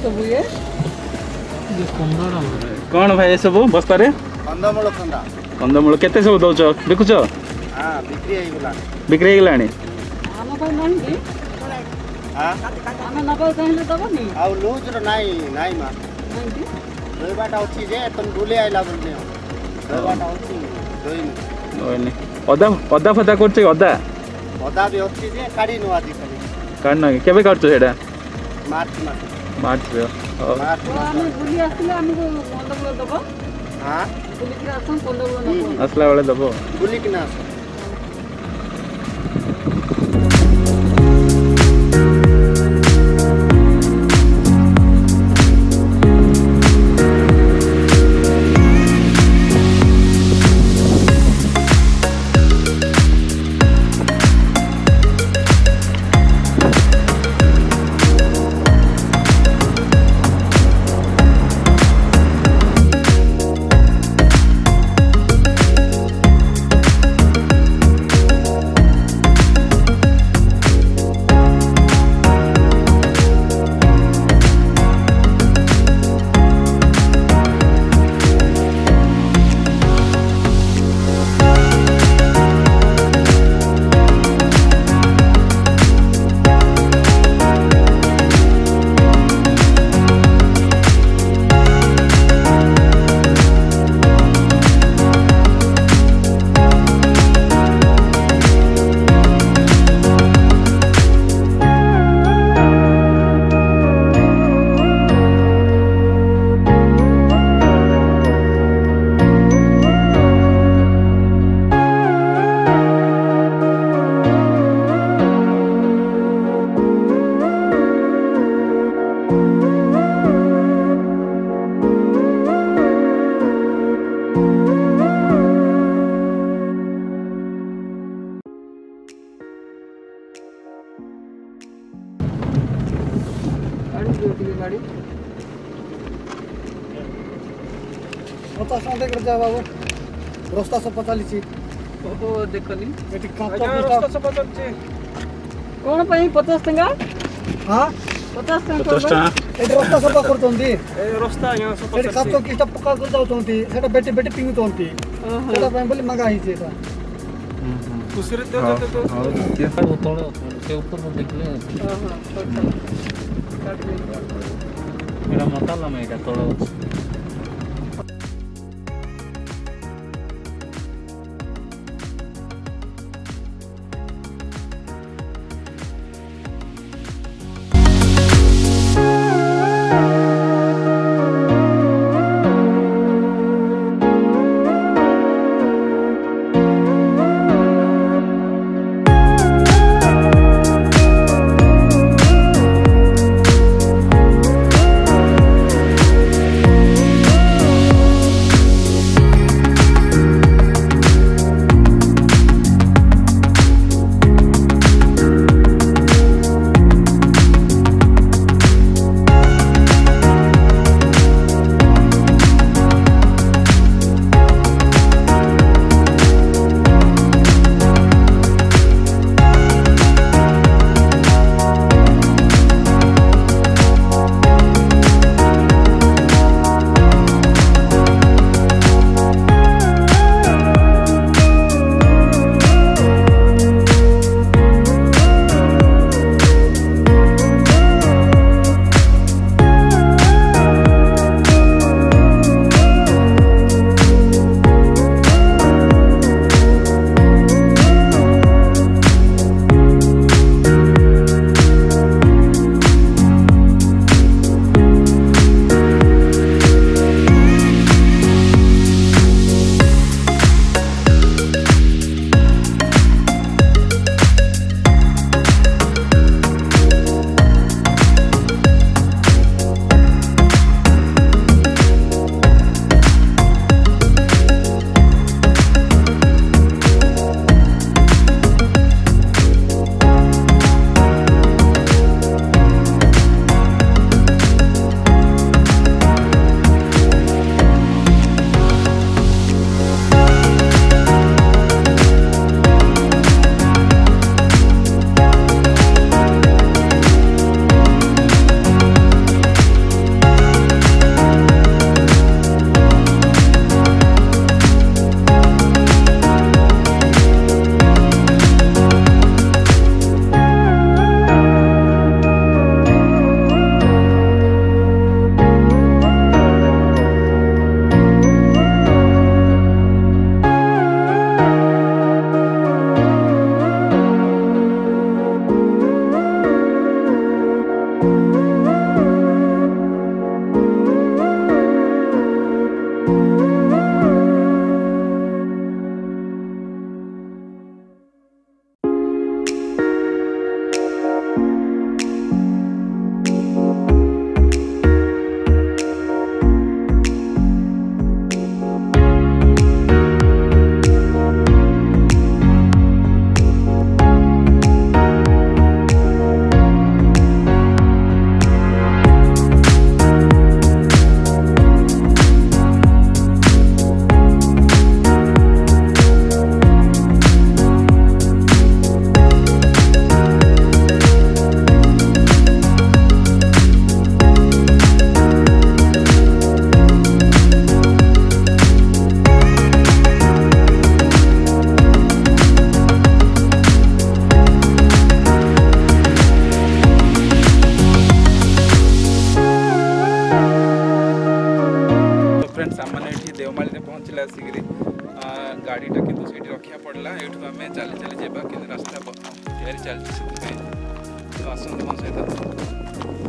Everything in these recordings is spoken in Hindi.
सब ये कौन भाई ये सब बस्ता रे कंदमूल कंदा कंदमूल केते सब दउछ बिकुछ हां बिक्री होई गेला बिक्री हो गलानी हम भाई नहीं की हां हम नबल कहले दबनी आ लूज रो नाही नाही मा नहीं की दोई बाटा अछि जे तुम डुले आइला बोलने दोई बाटा अछि दोई ओनी अदा अदा फदा करछ अदा अदा भी अछि जे काडी नो आदि खाली काढना केबे करछ सेटा मार्च मार्च रे मार्च हम बुली आसले हमको कंदमूल दबो हां बुली के आसन कंदमूल नबो असला वाले दबो बुली कि ना गाड़ी पचास टका कर जा बाबू रास्ता सब पता लीची ओ देखली एटी रास्ता सब पता लीची कोन पई 50 टका हां 50 टका 50 टका एटी रास्ता सब करतोंती ए रास्ता यहाँ सब एटी कातो किस्ता पक्का कर जाउतोंती सेटा बेटे बेटे पिंगुतोंती सेटा ପାଇଁ ବୋଲି मंगा ही छेटा दूसरे दे दे तो ये सब थोड़ा के ऊपर में निकले हां काट ले मेरा मसाला में का थोड़ा चली चली जावा कि रास्ता तैयारी चलती से तो आसतु मो सहित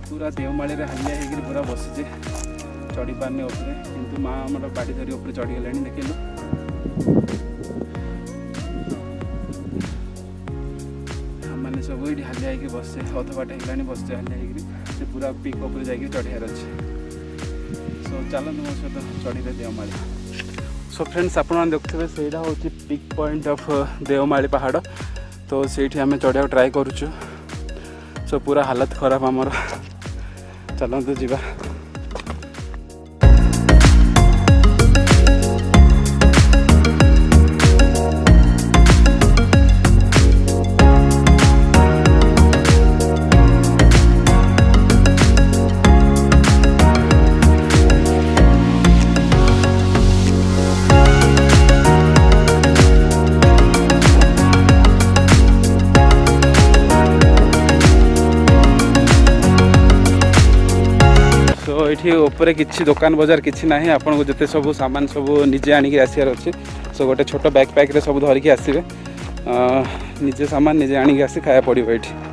पूरा देवमाली हालिया होकर पूरा बसीचे चढ़ी पारने उपरे किंतु माँ आम बाड़ी धरी उपरे चढ़ी गले देखिलु मैंने सब ये हालिया होकर बसचे अध बाट है बसचे हालिया होकर पूरा पिक उपर जा चढ़ार अच्छे सो चलते मो सहित चढ़ी देवमाली सो फ्रेंड्स आप देखुए से हूँ पिक पॉइंट ऑफ देवमाली पहाड़ तो से आम चढ़ा ट्राए करुचु सो पूरा हालत खराब आमर चलते जीवा ये ऊपर किसी दुकान बजार किसी ना आपन को जिते सब सामान सब निजे आनिक आसार अच्छे सो गोटे छोट बैकपैक सब धरिकी आसवे निजे सामान निजे आनिक आसी खाया पड़ो ये।